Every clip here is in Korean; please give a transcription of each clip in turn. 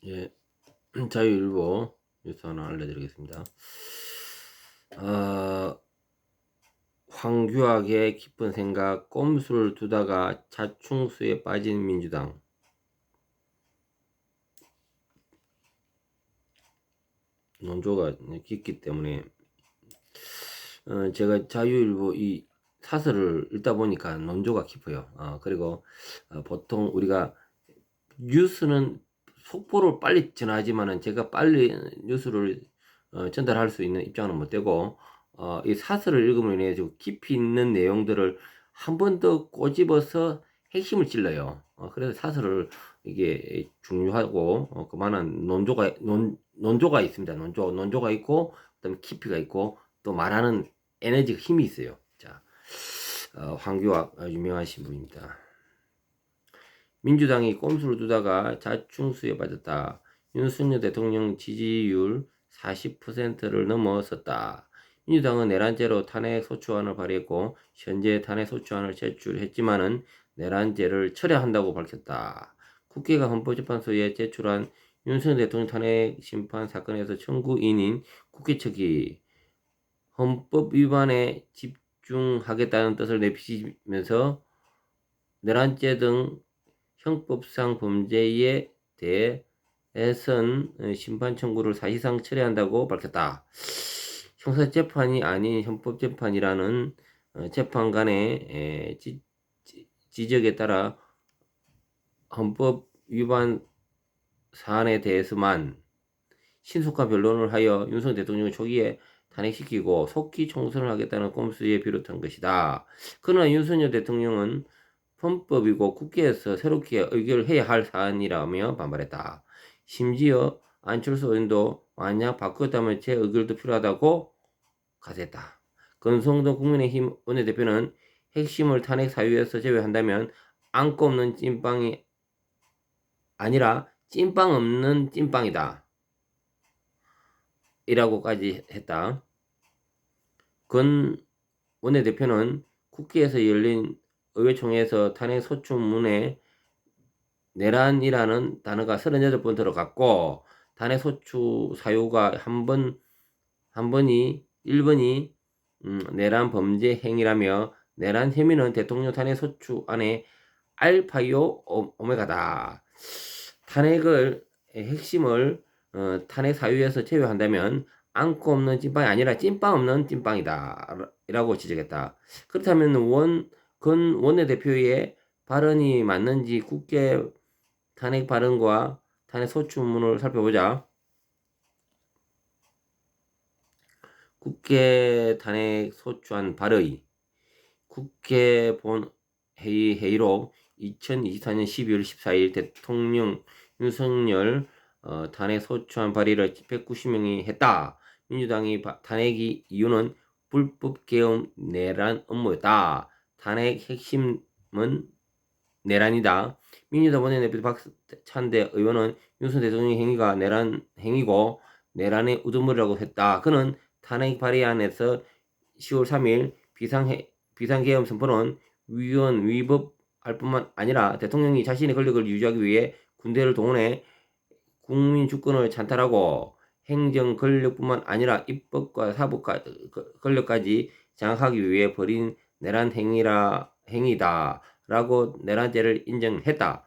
예, 자유일보 뉴스 하나 알려드리겠습니다. 황규학의 깊은 생각, 꼼수를 두다가 자충수에 빠진 민주당. 논조가 깊기 때문에 제가 자유일보 이 사설을 읽다 보니까 논조가 깊어요. 그리고 보통 우리가 뉴스는 속보를 빨리 전하지만은 제가 빨리 뉴스를 전달할 수 있는 입장은 못 되고, 이 사설을 읽으면 인해 좀 깊이 있는 내용들을 한 번 더 꼬집어서 핵심을 찔러요. 그래서 사설을 이게 중요하고, 그만한 논조가 있습니다. 논조가 있고, 그다음에 깊이가 있고, 또 말하는 에너지가 힘이 있어요. 자, 황교안 유명하신 분입니다. 민주당이 꼼수를 두다가 자충수에 빠졌다. 윤석열 대통령 지지율 40%를 넘어섰다. 민주당은 내란죄로 탄핵소추안을 발의했고 현재 탄핵소추안을 제출했지만은 내란죄를 철회한다고 밝혔다. 국회가 헌법재판소에 제출한 윤석열 대통령 탄핵심판 사건에서 청구인인 국회 측이 헌법 위반에 집중하겠다는 뜻을 내비치면서 내란죄 등 형법상 범죄에 대해선 심판 청구를 사실상 철회한다고 밝혔다. 형사재판이 아닌 헌법재판이라는 재판관의 지적에 따라 헌법 위반 사안에 대해서만 신속한 변론을 하여 윤석열 대통령을 초기에 탄핵시키고 속기 총선을 하겠다는 꼼수에 비롯한 것이다. 그러나 윤석열 대통령은 헌법이고 국회에서 새롭게 의결해야 할 사안이라며 반발했다. 심지어 안철수 의원도 만약 바꾸었다면 제 의결도 필요하다고 가세했다. 권성동 국민의힘 원내대표는 핵심을 탄핵 사유에서 제외한다면 안고 없는 찐빵이 아니라 찐빵 없는 찐빵이다. 이라고까지 했다. 권 원내대표는 국회에서 열린 의회총회에서 탄핵 소추문에 내란이라는 단어가 38번 들어갔고 탄핵 소추 사유가 한 번이 1번이 내란 범죄 행위라며 내란 혐의는 대통령 탄핵 소추 안에 알파요 오메가다. 탄핵을 핵심을 탄핵 사유에서 제외한다면 안고 없는 찐빵이 아니라 찐빵 없는 찐빵이다 라고 지적했다. 그렇다면 권 원내대표의 발언이 맞는지 국회 탄핵 발언과 탄핵 소추문을 살펴보자. 국회 탄핵 소추안 발의 국회 회의록 2024년 12월 14일 대통령 윤석열 탄핵 소추안 발의를 190명이 했다. 민주당이 탄핵 이유는 불법 계엄 내란 업무였다. 탄핵 핵심은 내란이다. 민주당 원내대표 박찬대 의원은 윤석열 대통령 행위가 내란 행위고 내란의 우두머리라고 했다. 그는 탄핵 발의안에서 10월 3일 비상계엄 선포는 위헌 위법할 뿐만 아니라 대통령이 자신의 권력을 유지하기 위해 군대를 동원해 국민 주권을 찬탈하고 행정 권력뿐만 아니라 입법과 사법 권력까지 장악하기 위해 벌인 내란 행위다. 라고 내란죄를 인정했다.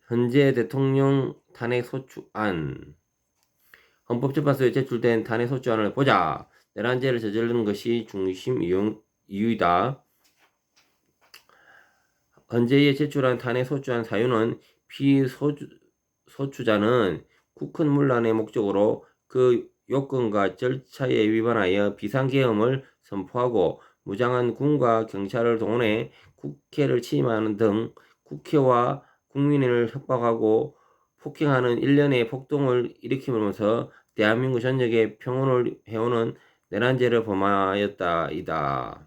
현재 대통령 탄핵 소추안 헌법재판소에 제출된 탄핵 소추안을 보자. 내란죄를 저지르는 것이 중심 이유이다. 헌재에 제출한 탄핵 소추안 사유는 피소추자는 국헌문란의 목적으로 그 요건과 절차에 위반하여 비상계엄을 선포하고 무장한 군과 경찰을 동원해 국회를 침입하는 등 국회와 국민을 협박하고 폭행하는 일련의 폭동을 일으키면서 대한민국 전역에 평온을 해오는 내란죄를 범하였다이다.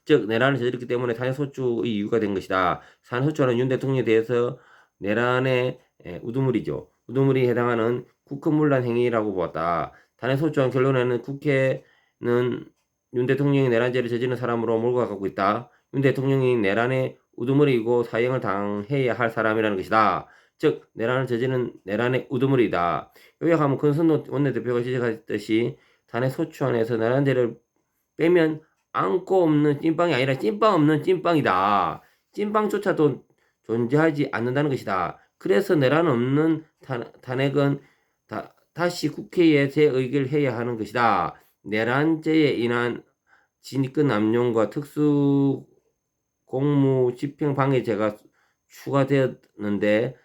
즉 내란을 저질렀기 때문에 탄핵소추의 이유가 된 것이다. 탄핵소추안은 윤 대통령에 대해서 내란의 우두머리죠. 우두머리에 해당하는 국헌문란 행위라고 보았다. 탄핵소추안 결론에는 국회는 윤 대통령이 내란죄를 저지른 사람으로 몰고 가고 있다. 윤 대통령이 내란의 우두머리이고 사형을 당해야 할 사람이라는 것이다. 즉 내란을 저지른 내란의 우두머리다. 요약하면 권선동 원내대표가 지적했듯이 탄핵 소추안에서 내란죄를 빼면 안고 없는 찐빵이 아니라 찐빵 없는 찐빵이다. 찐빵조차도 존재하지 않는다는 것이다. 그래서 내란 없는 탄핵은 다시 국회에 재의결 해야 하는 것이다. 내란죄에 인한 직권남용과 특수공무집행방해죄가 추가되었는데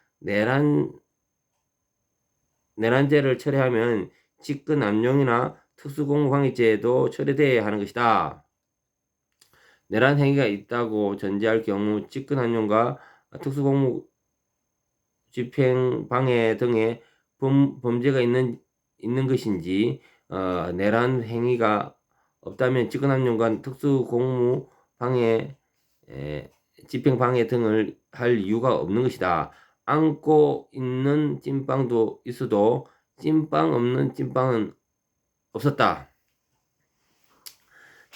내란죄를 처리하면 직권남용이나 특수공무방해죄도 처리되어야 하는 것이다. 내란 행위가 있다고 전제할 경우 직권남용과 특수공무집행방해 등의 범죄가 있는 것인지 내란 행위가 없다면 직권남용과 특수공무방해 집행방해 등을 할 이유가 없는 것이다. 안고 있는 찐빵도 있어도 찐빵 없는 찐빵은 없었다.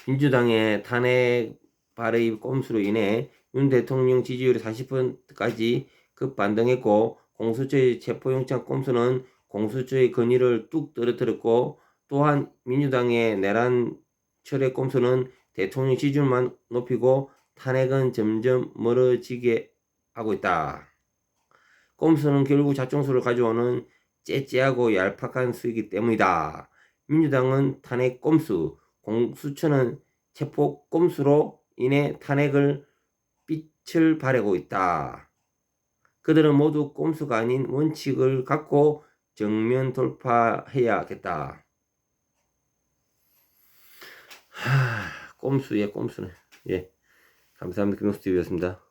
민주당의 탄핵 발의 꼼수로 인해 윤 대통령 지지율이 40%까지 급반등했고 공수처의 체포영장 꼼수는 공수처의 권위를 뚝 떨어뜨렸고 또한 민주당의 내란 철회 꼼수는 대통령 지지율만 높이고 탄핵은 점점 멀어지게 하고 있다. 꼼수는 결국 자충수를 가져오는 째째하고 얄팍한 수이기 때문이다. 민주당은 탄핵 꼼수, 공수처는 체포 꼼수로 인해 탄핵을 빛을 발하고 있다. 그들은 모두 꼼수가 아닌 원칙을 갖고 정면 돌파해야겠다. 꼼수의 꼼수는. 예. 감사합니다. 김용수 TV였습니다.